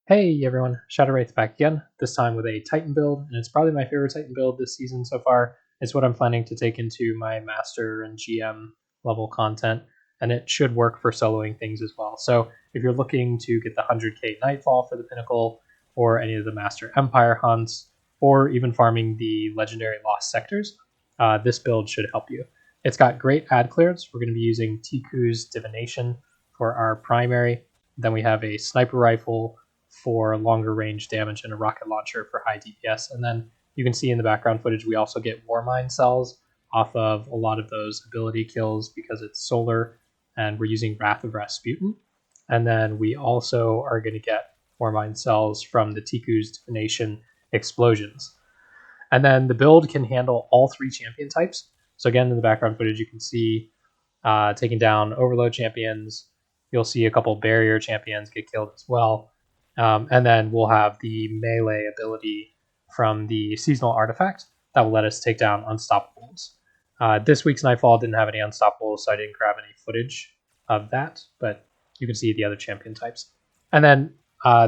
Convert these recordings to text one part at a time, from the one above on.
Hey everyone, Shadowwraith back again, this time with a Titan build, and it's probably my favorite Titan build this season so far. It's what I'm planning to take into my Master and GM level content, and it should work for soloing things as well. So if you're looking to get the 100k Nightfall for the Pinnacle, or any of the Master Empire hunts, or even farming the legendary Lost Sectors, this build should help you. It's got great ad clearance. We're going to be using TICCU'S Divination for our primary. Then we have a sniper rifle for longer range damage and a rocket launcher for high DPS. And then you can see in the background footage, we also get Warmind cells off of a lot of those ability kills because it's solar, and we're using Wrath of Rasputin. And then we also are going to get Warmind cells from the TICCU'S Divination explosions. And then the build can handle all three champion types. So again, in the background footage, you can see taking down Overload champions. You'll see a couple barrier champions get killed as well. And then we'll have the melee ability from the seasonal artifact that will let us take down Unstoppables. This week's Nightfall didn't have any Unstoppables, so I didn't grab any footage of that, but you can see the other champion types. And then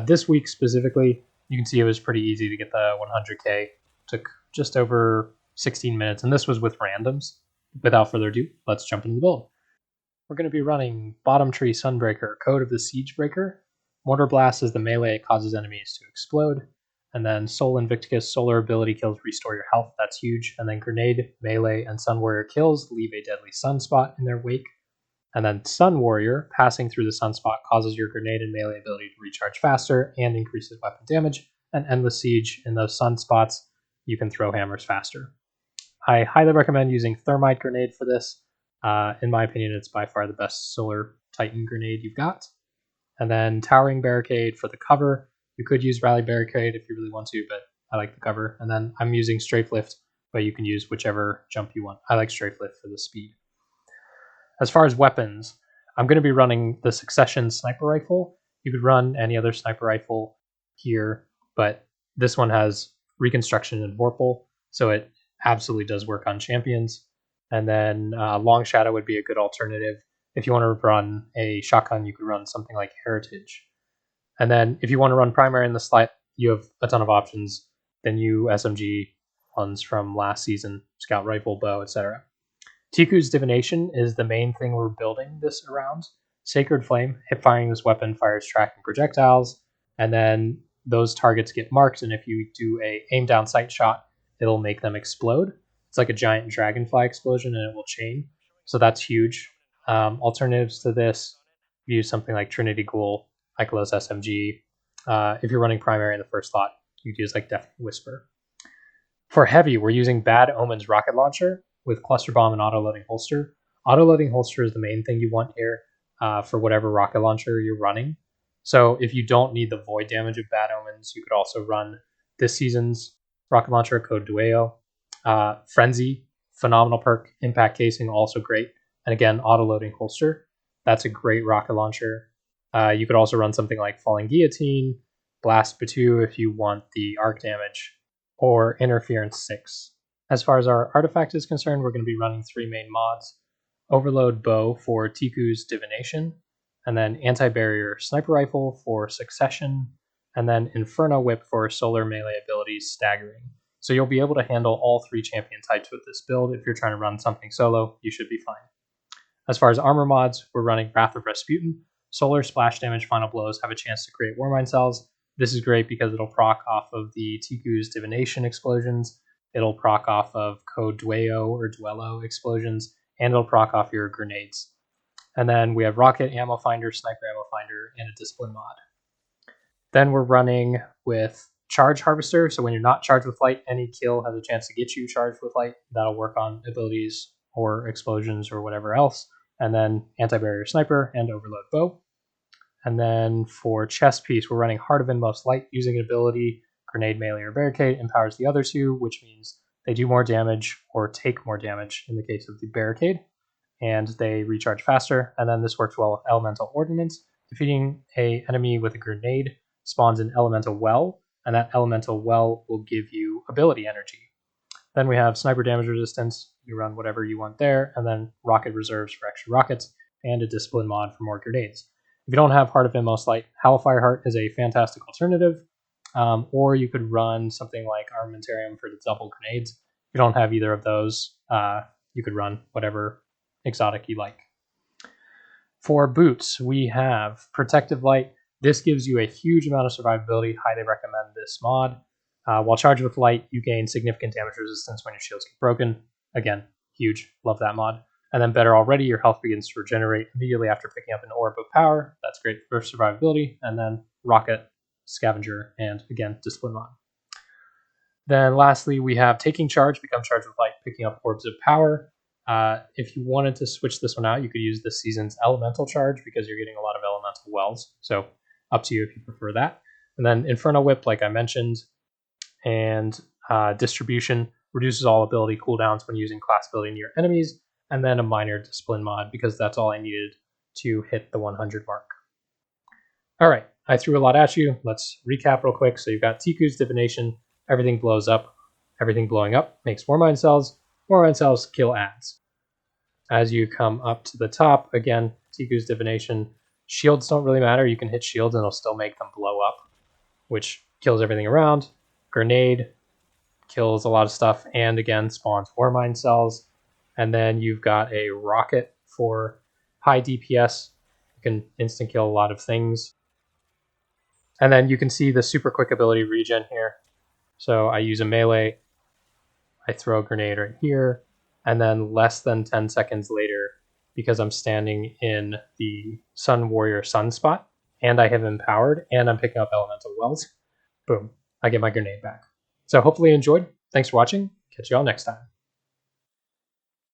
this week specifically, you can see it was pretty easy to get the 100k. Took just over 16 minutes, and this was with randoms. Without further ado, let's jump into the build. We're going to be running Bottom Tree Sunbreaker, Code of the Siegebreaker. Mortar Blast is the melee, it causes enemies to explode. And then Soul Invictus, solar ability kills restore your health, that's huge. And then Grenade, melee, and Sun Warrior kills leave a deadly sunspot in their wake. And then Sun Warrior, passing through the sunspot, causes your grenade and melee ability to recharge faster and increases weapon damage. And Endless Siege, in those sunspots, you can throw hammers faster. I highly recommend using Thermite Grenade for this. In my opinion, it's by far the best solar Titan grenade you've got. And then Towering Barricade for the cover. You could use Rally Barricade if you really want to, but I like the cover. And then I'm using Strafe Lift, but you can use whichever jump you want. I like Strafe Lift for the speed. As far as weapons, I'm going to be running the Succession Sniper Rifle. You could run any other sniper rifle here, but this one has Reconstruction and Vorpal, so it absolutely does work on champions. And then Long Shadow would be a good alternative. If you want to run a shotgun, you could run something like Heritage. And then if you want to run primary in the slot, you have a ton of options. Then you SMG ones from last season, Scout Rifle, Bow, etc. TICCU'S Divination is the main thing we're building this around. Sacred Flame, hip firing this weapon fires tracking projectiles, and then those targets get marked, and if you do a aim down sight shot, it'll make them explode. It's like a giant dragonfly explosion, and it will chain. So that's huge. Alternatives to this, use something like Trinity Ghoul, Ikelos SMG. If you're running primary in the first slot, you could use like Death Whisper. For heavy, we're using Bad Omen's Rocket Launcher with Cluster Bomb and Auto-Loading Holster. Auto-Loading Holster is the main thing you want here for whatever rocket launcher you're running. So if you don't need the void damage of Bad Omens, you could also run this season's rocket launcher, Code Dueo. Frenzy, phenomenal perk. Impact Casing, also great. And again, Auto-Loading Holster. That's a great rocket launcher. You could also run something like Falling Guillotine, Blast Batu if you want the arc damage, or Interference 6. As far as our artifact is concerned, we're going to be running three main mods. Overload Bow for TICCU'S Divination, and then Anti-Barrier Sniper Rifle for Succession, and then Inferno Whip for solar melee abilities Staggering. So you'll be able to handle all three champion types with this build. If you're trying to run something solo, you should be fine. As far as armor mods, we're running Wrath of Rasputin. Solar Splash Damage Final Blows have a chance to create Warmind cells. This is great because it'll proc off of the TICCU'S Divination explosions. It'll proc off of Code Dueo or Duello explosions, and it'll proc off your grenades. And then we have Rocket Ammo Finder, Sniper Ammo Finder, and a Discipline mod. Then we're running with Charge Harvester, so when you're not charged with light, any kill has a chance to get you charged with light. That'll work on abilities or explosions or whatever else. And then Anti-Barrier Sniper and Overload Bow. And then for Chest Piece, we're running Heart of Inmost Light using an ability, Grenade, Melee, or Barricade empowers the other two, which means they do more damage or take more damage in the case of the Barricade, and they recharge faster. And then this works well with Elemental Ordinance. Defeating an enemy with a grenade spawns an Elemental Well, and that Elemental Well will give you ability energy. Then we have Sniper Damage Resistance. You run whatever you want there, and then Rocket Reserves for extra rockets, and a Discipline mod for more grenades. If you don't have Heart of Inmost Light, Hellfire Heart is a fantastic alternative. Or you could run something like Armamentarium for the double grenades. If you don't have either of those, you could run whatever exotic you like. For boots, we have Protective Light. This gives you a huge amount of survivability. Highly recommend this mod. While charged with light, you gain significant damage resistance when your shields get broken. Again, huge. Love that mod. And then better already, your health begins to regenerate immediately after picking up an Orb of Power. That's great for survivability. And then Rocket, Scavenger, and again, Discipline mod. Then lastly, we have Taking Charge, Become Charged with Light, picking up Orbs of Power. If you wanted to switch this one out, you could use this season's Elemental Charge because you're getting a lot of Elemental Wells. So up to you if you prefer that. And then Inferno Whip, like I mentioned, and Distribution reduces all ability cooldowns when using class ability near enemies, and then a minor Discipline mod because that's all I needed to hit the 100 mark. All right, I threw a lot at you. Let's recap real quick. So you've got TICCU'S, Divination, everything blows up. Everything blowing up makes more mind cells. More mind cells kill ads. As you come up to the top, again, TICCU'S, Divination, shields don't really matter. You can hit shields and it'll still make them blow up, which kills everything around. Grenade kills a lot of stuff and again spawns more mind cells. And then you've got a rocket for high DPS. You can instant kill a lot of things. And then you can see the super quick ability regen here. So I use a melee, I throw a grenade right here, and then less than 10 seconds later, because I'm standing in the Sun Warrior Sunspot, and I have Empowered, and I'm picking up Elemental Wells, boom, I get my grenade back. So hopefully you enjoyed. Thanks for watching. Catch you all next time.